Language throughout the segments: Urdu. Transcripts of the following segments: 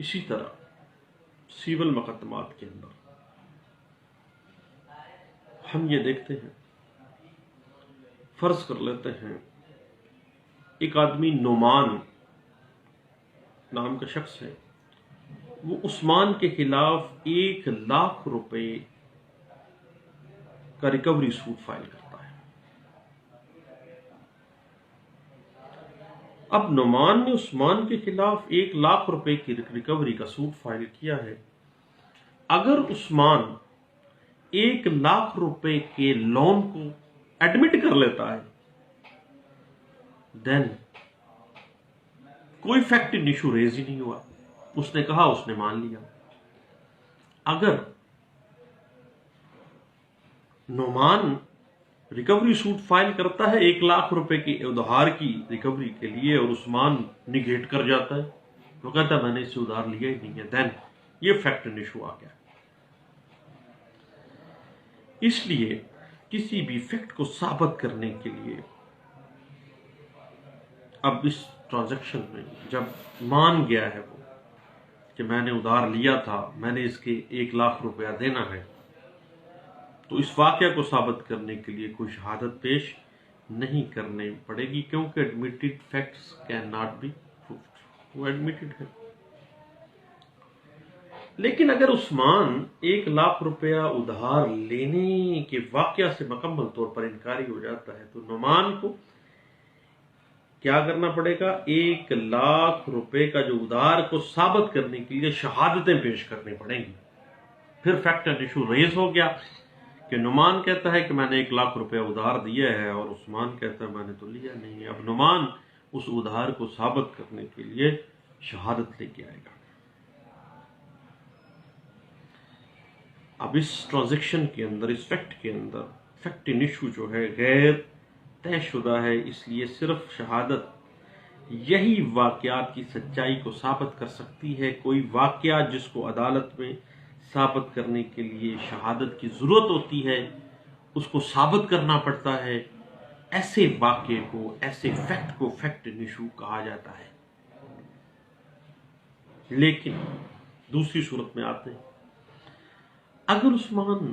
اسی طرح سیول مقدمات کے اندر ہم یہ دیکھتے ہیں، فرض کر لیتے ہیں ایک آدمی نعمان نام کا شخص ہے، وہ عثمان کے خلاف 1,00,000 روپے کا ریکوری سوٹ فائل کرتا ہے۔ اب نعمان نے عثمان کے خلاف 1,00,000 روپے کی ریکوری کا سوٹ فائل کیا ہے۔ اگر عثمان 1,00,000 روپے کے لون کو ایڈمٹ کر لیتا ہے، دین کوئی فیکٹ ایشو ریز ہی نہیں ہوا، اس نے کہا، اس نے مان لیا۔ اگر نعمان ریکوری سوٹ فائل کرتا ہے 1,00,000 روپے کے ادھار کی ریکوری کے لیے اور عثمان نگیٹ کر جاتا ہے، وہ کہتا ہے میں نے اس سے ادھار لیا ہی نہیں ہے، دین یہ فیکٹ ایشو آ گیا۔ اس لیے کسی بھی فیکٹ کو ثابت کرنے کے لیے اب اس ٹرانزیکشن میں جب مان گیا ہے وہ کہ میں نے ادھار لیا تھا، میں نے اس کے 1,00,000 روپیہ دینا ہے، تو اس واقعہ کو ثابت کرنے کے لیے کوئی شہادت پیش نہیں کرنے پڑے گی، کیونکہ admitted facts can not be proved, وہ ایڈمیٹڈ ہے۔ لیکن اگر عثمان 1,00,000 روپیہ ادھار لینے کے واقعہ سے مکمل طور پر انکاری ہو جاتا ہے تو نعمان کو کیا کرنا پڑے گا؟ 1,00,000 روپے کا جو ادھار کو ثابت کرنے کے لیے شہادتیں پیش کرنی پڑیں گی۔ پھر فیکٹ اینڈ ایشو ریز ہو گیا کہ نعمان کہتا ہے کہ میں نے 1,00,000 روپے ادھار دیا ہے اور عثمان کہتا ہے میں نے تو لیا نہیں ہے۔ اب نعمان اس ادھار کو ثابت کرنے کے لیے شہادت لے کے آئے گا۔ اب اس ٹرانزیکشن کے اندر، اس فیکٹ کے اندر، فیکٹ ان ایشو جو ہے غیر طے شدہ ہے، اس لیے صرف شہادت یہی واقعات کی سچائی کو ثابت کر سکتی ہے۔ کوئی واقعہ جس کو عدالت میں ثابت کرنے کے لیے شہادت کی ضرورت ہوتی ہے، اس کو ثابت کرنا پڑتا ہے، ایسے واقعے کو، ایسے فیکٹ کو فیکٹ ان ایشو کہا جاتا ہے۔ لیکن دوسری صورت میں آتے ہیں، اگر عثمان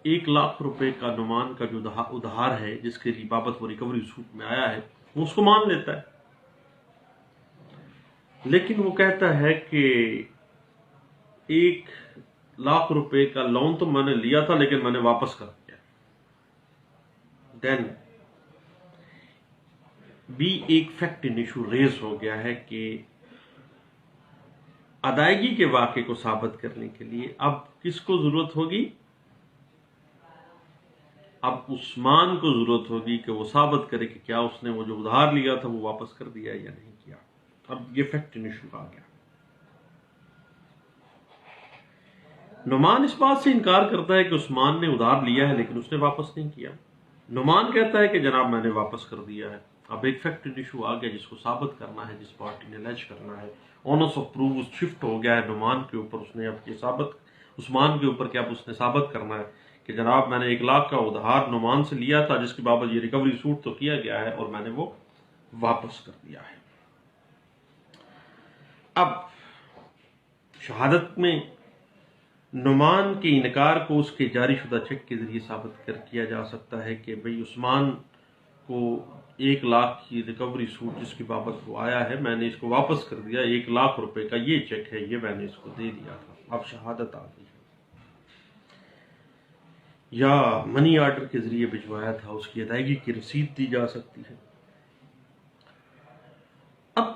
1,00,000 روپے کا نعمان کا جو ادھار ہے جس کے بابت وہ ریکوری سوٹ میں آیا ہے، وہ اس کو مان لیتا ہے، لیکن وہ کہتا ہے کہ 1,00,000 روپے کا لون تو میں نے لیا تھا لیکن میں نے واپس کر دیا، دین بھی ایک فیکٹ ان ایشو ریز ہو گیا ہے کہ ادائیگی کے واقعے کو ثابت کرنے کے لیے اب کس کو ضرورت ہوگی؟ اب عثمان کو ضرورت ہوگی کہ وہ ثابت کرے کہ کیا اس نے وہ جو ادھار لیا تھا وہ واپس کر دیا یا نہیں کیا۔ اب یہ فیکٹ ان ایشو آ گیا۔ نعمان اس بات سے انکار کرتا ہے کہ عثمان نے ادھار لیا ہے لیکن اس نے واپس نہیں کیا۔ نعمان کہتا ہے کہ جناب میں نے واپس کر دیا ہے۔ اب ایک فیکٹ ان ایشو آ گیا جس کو ثابت کرنا ہے، جس پارٹی نے لیج کرنا ہے۔ اونس آف پروف شفٹ ہو گیا ہے نعمان کے اوپر، اس نے اب یہ عثمان کے اوپر کیا اس نے ثابت کرنا ہے کہ جناب میں نے 1,00,000 کا ادھار نعمان سے لیا تھا جس کی بابت یہ ریکوری سوٹ تو کیا گیا ہے اور میں نے وہ واپس کر دیا ہے۔ اب شہادت میں نعمان کے انکار کو اس کے جاری شدہ چیک کے ذریعے ثابت کیا جا سکتا ہے کہ بھئی عثمان کو 1,00,000 کی ریکوری سوٹ جس کی بابت وہ آیا ہے، میں نے اس کو واپس کر دیا، 1,00,000 روپے کا یہ چیک ہے، یہ میں نے اس کو دے دیا تھا۔ اب شہادت آ گئی ہے۔ یا منی آرڈر کے ذریعے بھجوایا تھا، اس کی ادائیگی کی رسید دی جا سکتی ہے۔ اب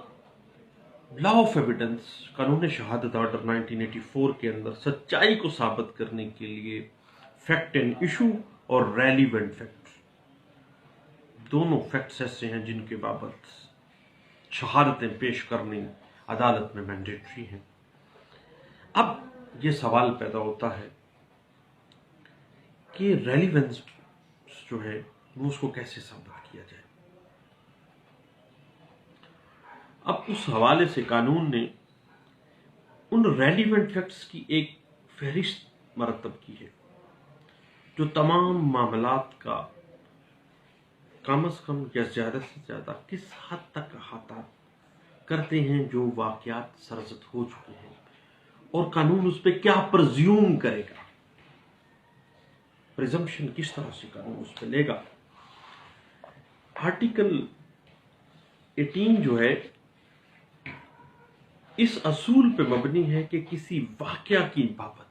لا آف ایویڈنس، قانون شہادت آرڈر 1984 کے اندر سچائی کو ثابت کرنے کے لیے فیکٹ اینڈ ایشو اور ریلیونٹ فیکٹ، دونوں فیکٹس ایسے ہیں جن کے بابت شہادتیں پیش کرنی عدالت میں مینڈیٹری ہیں۔ اب یہ سوال پیدا ہوتا ہے کہ ریلیونس جو ہے وہ اس کو کیسے ثابت کیا جائے۔ اب اس حوالے سے قانون نے ان ریلیونٹ فیکٹس کی ایک فہرست مرتب کی ہے جو تمام معاملات کا کم از کم یا زیادہ سے زیادہ کس حد تک احاطہ کرتے ہیں جو واقعات سرزد ہو چکے ہیں، اور قانون اس پہ کیا پرزیوم کرے گا، پریزمپشن کس طرح سے قانون اس پہ لے گا۔ آرٹیکل 18 جو ہے اس اصول پہ مبنی ہے کہ کسی واقعہ کی بابت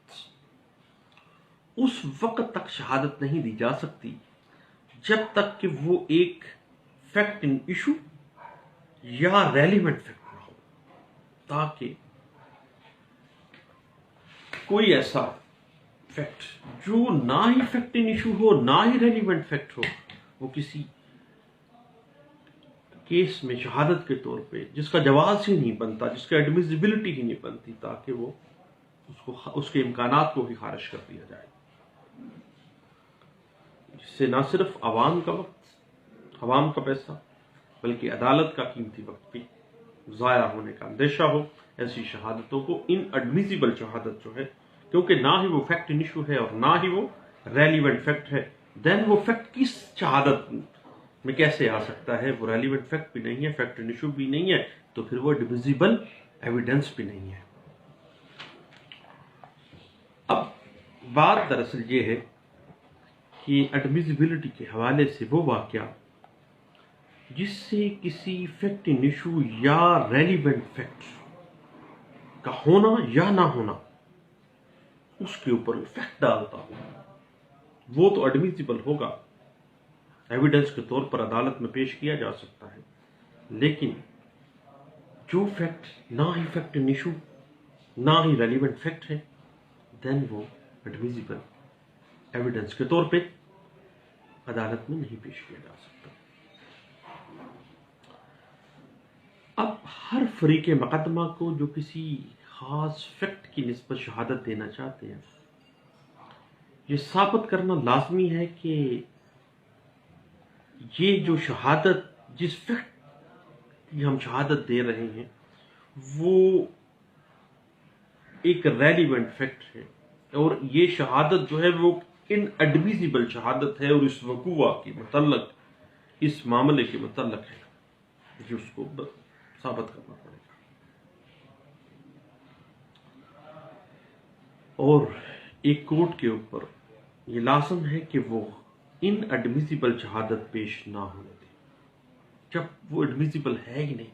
اس وقت تک شہادت نہیں دی جا سکتی جب تک کہ وہ ایک فیکٹ ان ایشو یا ریلیونٹ فیکٹ نہ ہو، تاکہ کوئی ایسا فیکٹ جو نہ ہی فیکٹ ان ایشو ہو نہ ہی ریلیونٹ فیکٹ ہو، وہ کسی کیس میں شہادت کے طور پہ جس کا جواز ہی نہیں بنتا، جس کا ایڈمیسیبلٹی ہی نہیں بنتی، تاکہ وہ اس کے امکانات کو ہی خارج کر دیا جائے، جس سے نہ صرف عوام کا وقت، عوام کا پیسہ، بلکہ عدالت کا قیمتی وقت بھی ضائع ہونے کا اندیشہ ہو۔ ایسی شہادتوں کو ان ایڈمیسیبل شہادت جو ہے، کیونکہ نہ ہی وہ فیکٹ ان ایشو ہے اور نہ ہی وہ ریلیونٹ فیکٹ ہے، دین وہ فیکٹ کس شہادت میں کیسے آ سکتا ہے؟ وہ ریلیونٹ فیکٹ بھی نہیں ہے، فیکٹ ان ایشو بھی نہیں ہے، تو پھر وہ ایڈمیسیبل ایویڈنس بھی نہیں ہے۔ اب بات دراصل یہ ہے کہ ایڈمیسیبلٹی کے حوالے سے وہ واقعہ جس سے کسی فیکٹ ان ایشو یا ریلیونٹ فیکٹ کا ہونا یا نہ ہونا اس کے اوپر افیکٹ ڈالتا ہو، وہ تو ایڈمیسیبل ہوگا، ایویڈنس کے طور پر عدالت میں پیش کیا جا سکتا ہے۔ لیکن جو فیکٹ نہ ہی فیکٹ ان ایشو نہ ہی ریلیونٹ فیکٹ ہے، دین وہ ایڈمیسیبل ایویڈنس کے طور پہ عدالت میں نہیں پیش کیا جا سکتا۔ اب ہر فریق مقدمہ کو جو کسی خاص فیکٹ کی نسبت شہادت دینا چاہتے ہیں، یہ ثابت کرنا لازمی ہے کہ یہ جو شہادت، جس فیکٹ کی ہم شہادت دے رہے ہیں، وہ ایک ریلیونٹ فیکٹ ہے، اور یہ شہادت جو ہے وہ ان ایڈمیسیبل شہادت ہے، اور اس وقوع کے متعلق، اس معاملے کے متعلق ہے جو اس کو ثابت کرنا پڑے گا۔ اور ایک کورٹ کے اوپر یہ لازم ہے کہ وہ ان ایڈمیسیبل شہادت پیش نہ ہونے دے، جب وہ ایڈمیسیبل ہے ہی نہیں،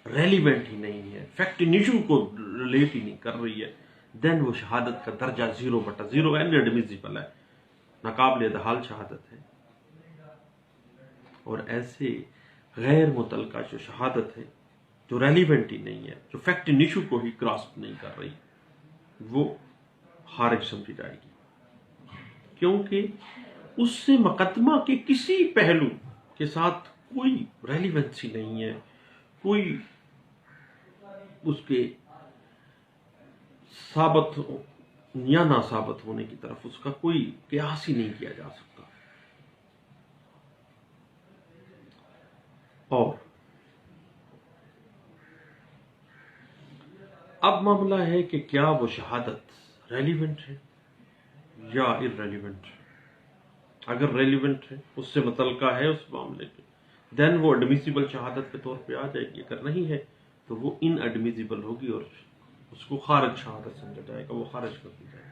ریلیونٹ ہی نہیں ہے، فیکٹ ان ایشو کو ریلیٹ ہی نہیں کر رہی ہے، دین وہ شہادت کا درجہ 0/0 ان ایڈمیسیبل ہے، ناقابل ادحال شہادت ہے۔ اور ایسے غیر متعلقہ جو شہادت ہے، جو ریلیونٹ ہی نہیں ہے، جو فیکٹ ان ایشو کو ہی گراسپ نہیں کر رہی، وہ خارج سمجھی جائے گی، کیونکہ اس سے مقدمہ کے کسی پہلو کے ساتھ کوئی ریلیونسی نہیں ہے، کوئی اس کے ثابت یا نہ ثابت ہونے کی طرف اس کا کوئی قیاس ہی نہیں کیا جا سکتا۔ اور اب معاملہ ہے کہ کیا وہ شہادت ریلیونٹ ہے یا ارریلیونٹ ہے۔ اگر ریلیونٹ ہے، اس سے متعلقہ ہے اس معاملے کے، دین وہ ایڈمیسیبل شہادت کے طور پہ آ جائے گی، اگر نہیں ہے تو وہ ان ایڈمیسیبل ہوگی اور اس کو خارج شہادت سمجھا جائے گا، وہ خارج کر دی جائے گی۔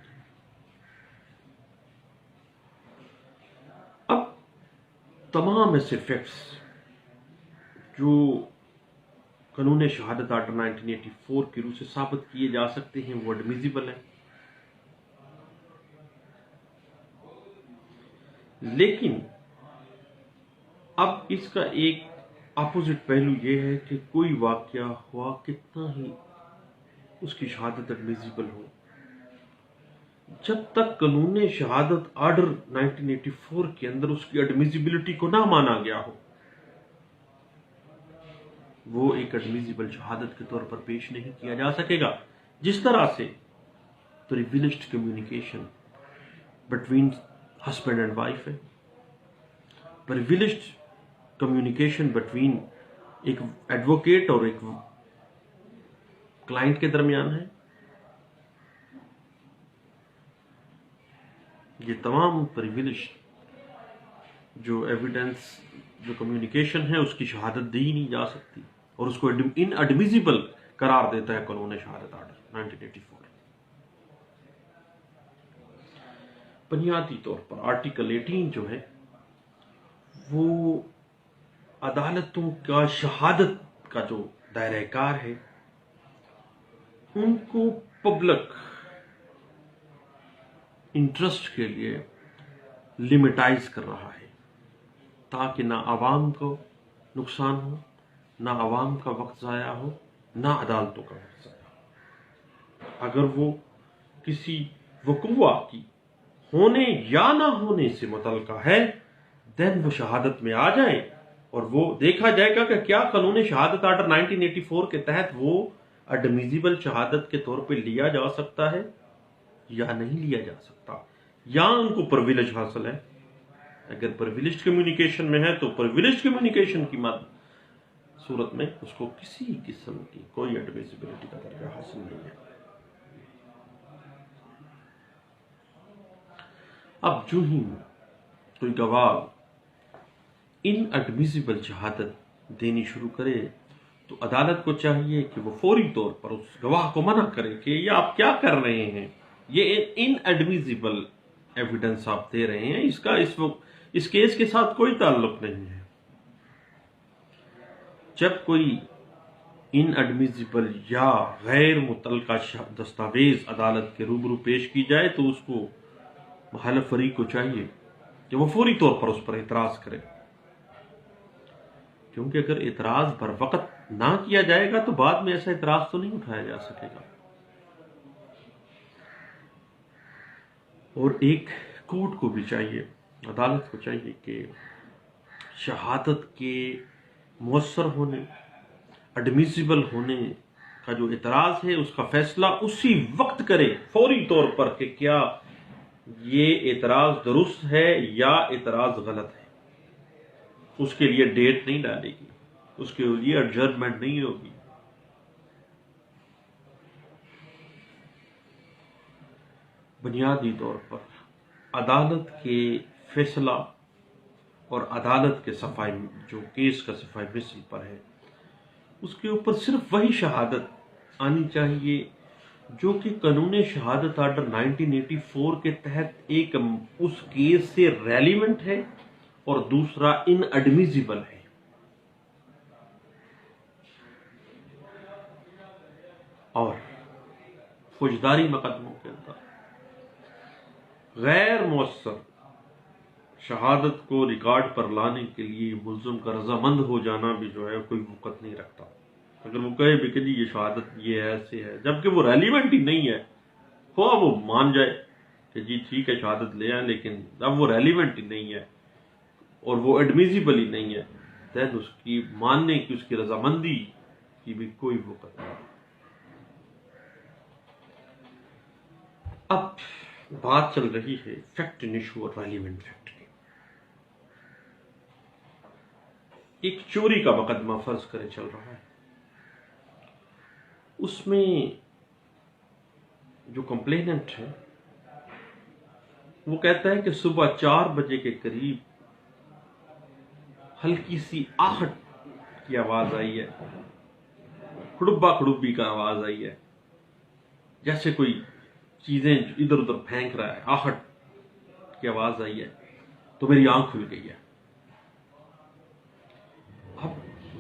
اب تمام ایسے فیکٹس جو قانون شہادت آرڈر 1984 کی روح سے ثابت کیے جا سکتے ہیں، وہ ایڈمیسیبل ہیں، لیکن اب اس کا ایک اپوزٹ پہلو یہ ہے کہ کوئی واقعہ ہوا کتنا ہی اس کی شہادت ایڈمیسیبل ہو، جب تک قانون شہادت آرڈر 1984 کے اندر اس کی ایڈمیسیبلٹی کو نہ مانا گیا ہو، وہ ایک ایڈمیسیبل شہادت کے طور پر پیش نہیں کیا جا سکے گا۔ جس طرح سے privileged communication between husband and wife ہے، پریویلیجڈ کمیونیکیشن بٹوین ایک ایڈوکیٹ اور ایک کلائنٹ کے درمیان ہے، یہ تمام پریویلیجڈ جو ایویڈنس، جو کمیونیکیشن ہے، اس کی شہادت دی نہیں جا سکتی اور اس کو ان ایڈمیزیبل قرار دیتا ہے قانون شہادت آرڈر 1984۔ بنیادی طور پر آرٹیکل 18 جو ہے وہ عدالتوں کا شہادت کا جو دائرہ کار ہے ان کو پبلک انٹرسٹ کے لیے لمیٹائز کر رہا ہے، تاکہ نہ عوام کو نقصان ہو، نہ عوام کا وقت ضائع ہو، نہ عدالتوں کا وقت ضائع ہو۔ اگر وہ کسی وقوع کی ہونے یا نہ ہونے سے متعلقہ ہے دین وہ شہادت میں آ جائے، اور وہ دیکھا جائے گا کہ کیا قانون شہادت آرڈر 1984 کے تحت وہ ایڈمیزیبل شہادت کے طور پہ لیا جا سکتا ہے یا نہیں لیا جا سکتا، یا ان کو پرویلیج حاصل ہے۔ اگر پرویلیج کمیونیکیشن میں ہے تو پرویلیج کمیونیکیشن کی صورت میں اس کو کسی قسم کی کوئی ایڈمیزیبلٹی کا درجہ حاصل نہیں ہے۔ اب جو ہی کوئی گواہ ان ایڈمیزیبل شہادت دینی شروع کرے تو عدالت کو چاہیے کہ وہ فوری طور پر اس گواہ کو منع کرے کہ یہ آپ کیا کر رہے ہیں، یہ ان ایڈمیزیبل ایویڈنس آپ دے رہے ہیں، اس کا اس کیس کے ساتھ کوئی تعلق نہیں ہے۔ جب کوئی ان ایڈمیزیبل یا غیر متعلقہ دستاویز عدالت کے روبرو پیش کی جائے تو اس کو مخالف فریق کو چاہیے کہ وہ فوری طور پر اس پر اعتراض کرے، کیونکہ اگر اعتراض بر وقت نہ کیا جائے گا تو بعد میں ایسا اعتراض تو نہیں اٹھایا جا سکے گا۔ اور ایک کورٹ کو بھی چاہیے، عدالت کو چاہیے کہ شہادت کے مؤثر ہونے، ایڈمیزیبل ہونے کا جو اعتراض ہے اس کا فیصلہ اسی وقت کرے فوری طور پر کہ کیا یہ اعتراض درست ہے یا اعتراض غلط ہے۔ اس کے لیے ڈیٹ نہیں ڈالے گی، اس کے لیے ایڈجرنمنٹ نہیں ہوگی۔ بنیادی طور پر عدالت کے فیصلہ اور عدالت کے صفائی جو کیس کا صفائی مثل پر ہے اس کے اوپر صرف وہی شہادت آنی چاہیے جو کہ قانون شہادت آرڈر 1984 کے تحت ایک اس کیس سے ریلیونٹ ہے اور دوسرا ان ایڈمیزیبل ہے۔ اور فوجداری مقدموں کے اندر غیر مؤثر شہادت کو ریکارڈ پر لانے کے لیے ملزم کا رضامند ہو جانا بھی جو ہے کوئی وقت نہیں رکھتا۔ اگر وہ کہے بھی کہ جی یہ شہادت یہ ایسے ہے جبکہ وہ ریلیونٹ ہی نہیں ہے، خواہ وہ مان جائے کہ جی ٹھیک ہے شہادت لے آئیں، لیکن اب وہ ریلیونٹ ہی نہیں ہے اور وہ ایڈمیزیبل ہی نہیں ہے، دین اس کی ماننے کی، اس کی رضامندی کی بھی کوئی وقت نہیں۔ اب بات چل رہی ہے فیکٹ ان ایشو اور ریلیونٹ فیکٹ کی۔ ایک چوری کا مقدمہ فرض کرے چل رہا ہے، اس میں جو کمپلیننٹ ہے وہ کہتا ہے کہ صبح 4 بجے کے قریب ہلکی سی آہٹ کی آواز آئی ہے، کھڑبا کھڑبی کا آواز آئی ہے، جیسے کوئی چیزیں ادھر ادھر پھینک رہا ہے، آہٹ کی آواز آئی ہے تو میری آنکھ کھل گئی ہے۔ اب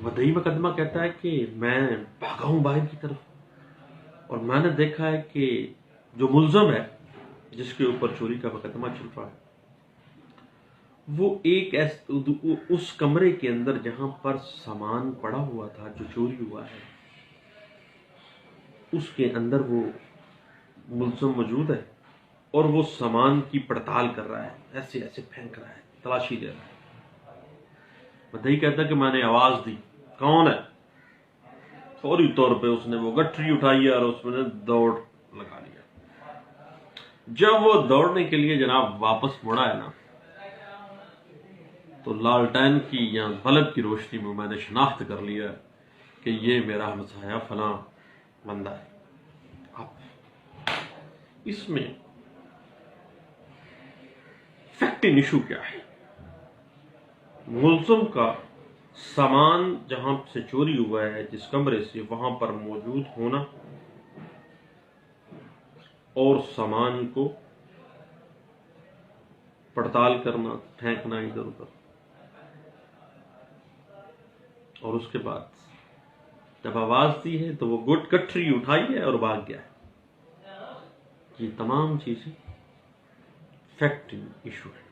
مدعی مقدمہ کہتا ہے کہ میں بھاگا ہوں باہر کی طرف اور میں نے دیکھا ہے کہ جو ملزم ہے جس کے اوپر چوری کا مقدمہ چل رہا ہے وہ اس کمرے کے اندر جہاں پر سامان پڑا ہوا تھا جو چوری ہوا ہے اس کے اندر وہ ملزم موجود ہے اور وہ سامان کی پڑتال کر رہا ہے، ایسے ایسے پھینک رہا ہے، تلاشی لے رہا ہے۔ مدعی کہتا ہے کہ میں نے آواز دی، کون ہے؟ فوری طور پہ اس نے وہ گٹھری اٹھائی اور اس میں نے دوڑ لگا لیا۔ جب وہ دوڑنے کے لیے جناب واپس مڑا ہے نا تو لالٹین کی یا بلب کی روشنی میں نے شناخت کر لیا کہ یہ میرا ہمسایہ فلاں بندہ ہے۔ اب اس میں فیکٹ ان ایشو کیا ہے؟ ملزم کا سامان جہاں سے چوری ہوا ہے جس کمرے سے وہاں پر موجود ہونا اور سامان کو پڑتال کرنا، پھینکنا ادھر ادھر، اور اس کے بعد جب آواز دی ہے تو وہ گٹھری اٹھائی ہے اور بھاگ گیا ہے۔ یہ تمام چیزیں فیکٹنگ ایشو ہے۔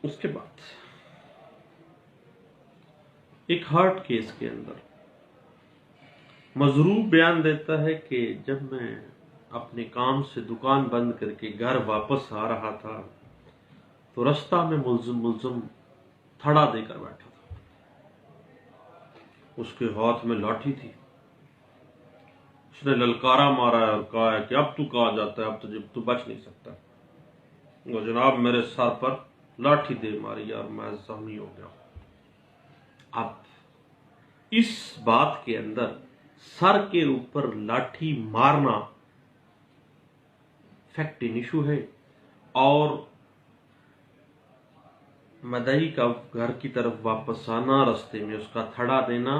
اس کے بعد ایک ہارٹ کیس کے اندر مضروب بیان دیتا ہے کہ جب میں اپنے کام سے دکان بند کر کے گھر واپس آ رہا تھا تو رستہ میں ملزم تھڑا دے کر بیٹھا تھا، اس کے ہاتھ میں لاٹھی تھی، اس نے للکارا مارا ہے اور کہا ہے کہ اب تو کہا جاتا ہے، اب تو بچ نہیں سکتا، اور جناب میرے سر پر لاٹھی دے ماری اور میں زخمی ہو گیا۔ اب اس بات کے اندر سر کے اوپر لاٹھی مارنا فیکٹنگ ایشو ہے، اور مدعی کا گھر کی طرف واپس آنا، رستے میں اس کا تھڑا دینا،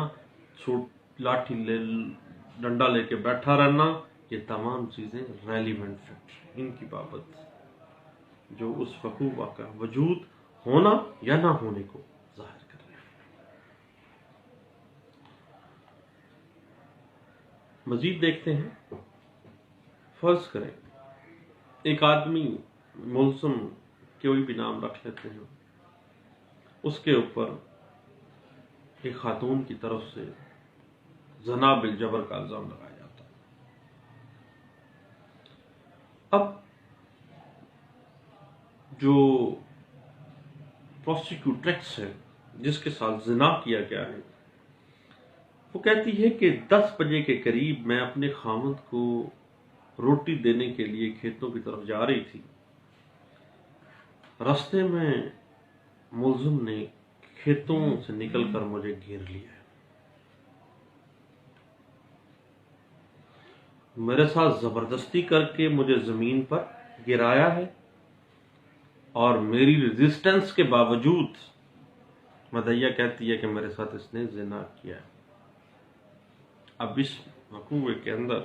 لاٹھی ڈنڈا لے کے بیٹھا رہنا، یہ تمام چیزیں ریلیونٹ فیکٹ ان کی بابت جو اس وقوع کا وجود ہونا یا نہ ہونے کو ظاہر کر رہے ہیں۔ مزید دیکھتے ہیں، فرض کریں ایک آدمی ملزم کوئی بھی نام رکھ لیتے ہیں، اس کے اوپر ایک خاتون کی طرف سے زنا بالجبر کا الزام لگایا جاتا ہے۔ اب جو پروسیکیوٹریکس ہے جس کے ساتھ زنا کیا گیا ہے، وہ کہتی ہے کہ 10 بجے کے قریب میں اپنے خاوند کو روٹی دینے کے لیے کھیتوں کی طرف جا رہی تھی، رستے میں ملزم نے کھیتوں سے نکل کر مجھے گھیر لیا ہے، میرے ساتھ زبردستی کر کے مجھے زمین پر گرایا ہے، اور میری ریزسٹنس کے باوجود مدعیہ کہتی ہے کہ میرے ساتھ اس نے زنا کیا ہے۔ اب اس وقوع کے اندر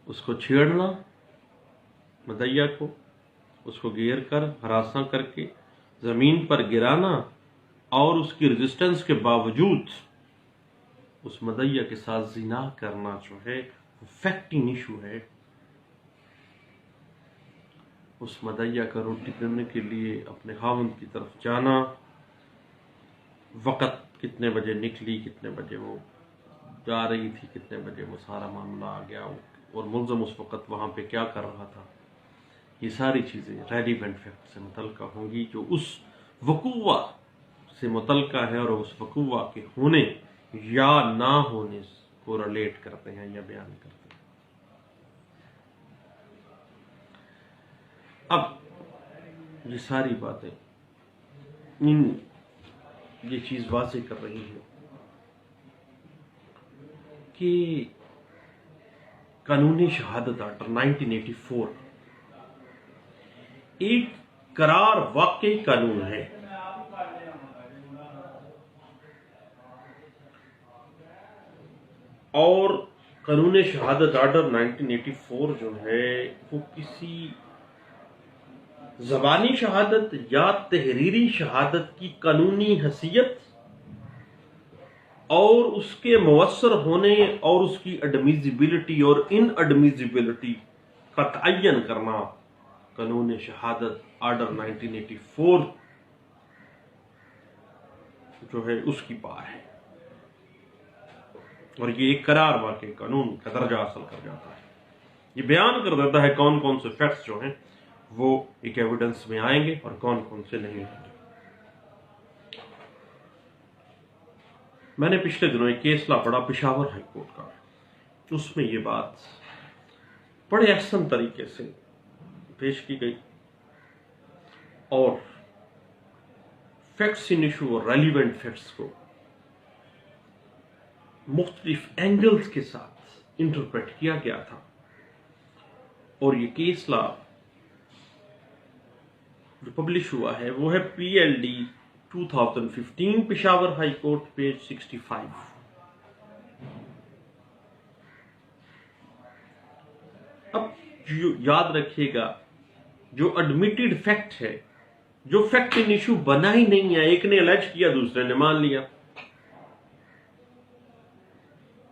اس کو چھیڑنا، مدعیہ کو اس کو گھیر کر ہراساں کر کے زمین پر گرانا، اور اس کی ریزسٹنس کے باوجود اس مدعیہ کے ساتھ زنا کرنا جو ہے وہ فیکٹنگ ایشو ہے۔ اس مدعیہ کا روٹی دینے کے لیے اپنے خاوند کی طرف جانا، وقت کتنے بجے نکلی، کتنے بجے وہ جا رہی تھی، کتنے بجے وہ سارا معاملہ آ گیا، اور ملزم اس وقت وہاں پہ کیا کر رہا تھا، یہ ساری چیزیں ریلیونٹ فیکٹ سے متعلقہ ہوں گی جو اس وقوع سے متعلقہ ہے اور اس وقوع کے ہونے یا نہ ہونے کو ریلیٹ کرتے ہیں یا بیان کرتے ہیں۔ اب یہ ساری باتیں یہ چیز واضح کر رہی ہے کہ قانونی شہادت آرڈر 1984 ایک قرار واقعی قانون ہے، اور قانون شہادت آرڈر 1984 جو ہے وہ کسی زبانی شہادت یا تحریری شہادت کی قانونی حیثیت اور اس کے مؤثر ہونے اور اس کی ایڈمیزیبلٹی اور ان ایڈمیزیبلٹی کا تعین کرنا قانون شہادت آرڈر 1984 جو ہے اس کی پار ہے، اور یہ ایک قرار واقعی قانون کا درجہ حاصل کر جاتا ہے۔ یہ بیان کر دیتا ہے کون کون سے فیکٹس جو ہیں وہ ایک ایویڈنس میں آئیں گے اور کون کون سے نہیں آئیں گے۔ میں نے پچھلے دنوں ایک کیس لا پڑھا پشاور ہائی کورٹ کا، اس میں یہ بات بڑے احسن طریقے سے پیش کی گئی، اور فیکٹس ان ایشو اور ریلیونٹ فیکٹس کو مختلف اینگلز کے ساتھ انٹرپریٹ کیا گیا تھا، اور یہ کیس لا جو پبلش ہوا ہے وہ ہے PLD 2015 Peshawar high court page 65۔ اب یاد رکھیے گا، جو ایڈمیٹڈ فیکٹ ہے، جو فیکٹ ان ایشو بنا ہی نہیں ہے، ایک نے الج کیا دوسرے نے مان لیا،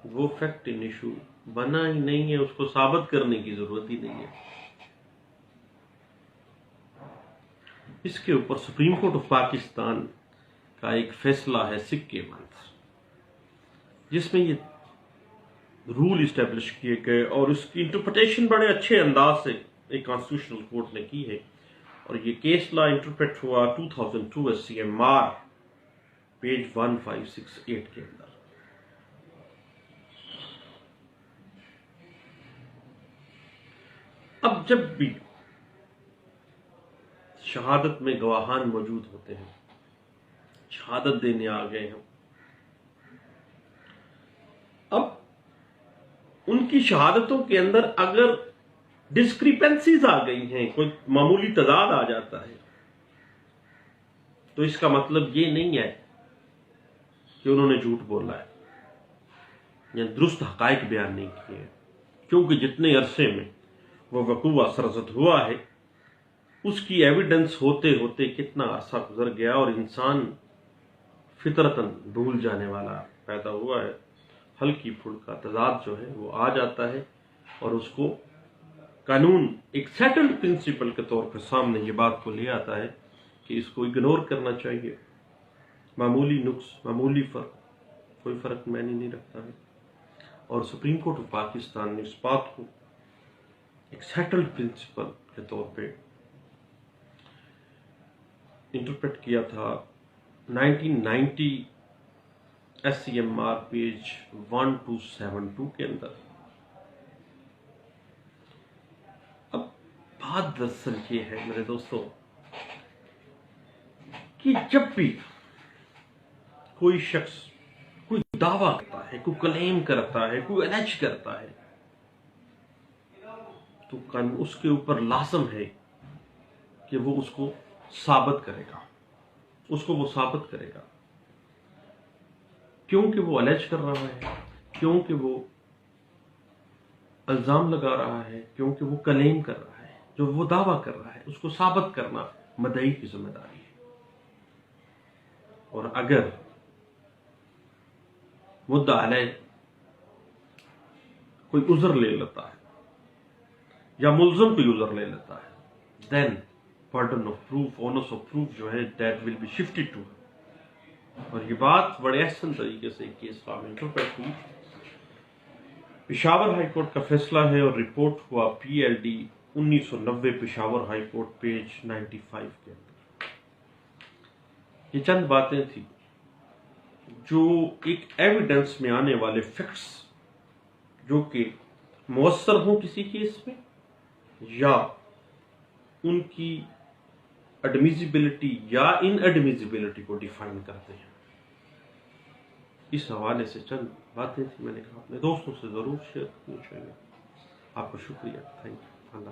وہ فیکٹ ان ایشو بنا ہی نہیں ہے، اس کو ثابت کرنے کی ضرورت ہی نہیں ہے۔ اس کے اوپر سپریم کورٹ آف پاکستان کا ایک فیصلہ ہے سکے بند، جس میں یہ رول اسٹیبلش کیے گئے اور اس کی انٹرپریٹیشن بڑے اچھے انداز سے ایک کانسٹیٹیوشنل کورٹ نے کی ہے، اور یہ کیس لا انٹرپریٹ ہوا 2002 SCMR پیج 1568 کے اندر۔ اب جب بھی شہادت میں گواہان موجود ہوتے ہیں، شہادت دینے آ گئے ہیں، اب ان کی شہادتوں کے اندر اگر ڈسکریپنسیز آ گئی ہیں، کوئی معمولی تضاد آ جاتا ہے، تو اس کا مطلب یہ نہیں ہے کہ انہوں نے جھوٹ بولا ہے یا درست حقائق بیان نہیں کیے ہیں، کیونکہ جتنے عرصے میں وہ وقوع سرزد ہوا ہے، اس کی ایویڈنس ہوتے ہوتے کتنا عرصہ گزر گیا، اور انسان فطرتاً بھول جانے والا پیدا ہوا ہے۔ ہلکی پھلکا تضاد جو ہے وہ آ جاتا ہے، اور اس کو قانون ایک سیٹلڈ پرنسپل کے طور پر سامنے یہ بات کو لے آتا ہے کہ اس کو اگنور کرنا چاہیے، معمولی نقص، معمولی فرق، کوئی فرق معنی نہیں رکھتا ہے۔ اور سپریم کورٹ آف پاکستان نے اس بات کو ایک سیٹلڈ پرنسپل کے طور پہ انٹرپریٹ کیا تھا 1990 SCMR پیج 1272 کے اندر۔ اب بات دراصل یہ ہے میرے دوستوں کہ جب بھی کوئی شخص کوئی دعویٰ کرتا ہے، کوئی کلیم کرتا ہے، کوئی الج کرتا ہے، تو اس کے اوپر لازم ہے کہ وہ اس کو ثابت کرے گا، اس کو وہ ثابت کرے گا، کیونکہ وہ الج کر رہا ہے، کیونکہ وہ الزام لگا رہا ہے، کیونکہ وہ کلیم کر رہا ہے، جو وہ دعویٰ کر رہا ہے اس کو ثابت کرنا مدعی کی ذمہ داری ہے۔ اور اگر مدعا علیہ کوئی عذر لے لیتا ہے یا ملزم کوئی عذر لے لیتا ہے، دین burden of proof، onus of proof جو ہے that will be shifted to her۔ اور یہ بات بڑے احسن طریقے سے کیس لا میں انٹرپریٹ ہوئی۔ پشاور ہائی کورٹ کا فیصلہ ہے اور رپورٹ ہوا PLD 1990 Peshawar high court page 95 کے اندر۔ یہ چند باتیں تھیں جو ایک ایویڈنس میں آنے والے فیکٹس جو کہ مؤثر ہوں کسی کیس میں، یا ان کی ایڈمیزیبلٹی یا ان ایڈمیزیبلٹی کو ڈیفائن کرتے ہیں۔ اس حوالے سے چند باتیں تھیں، میں نے کہا اپنے دوستوں سے ضرور شیئر کرنی چاہیے۔ آپ کا شکریہ، تھینک یو، اللہ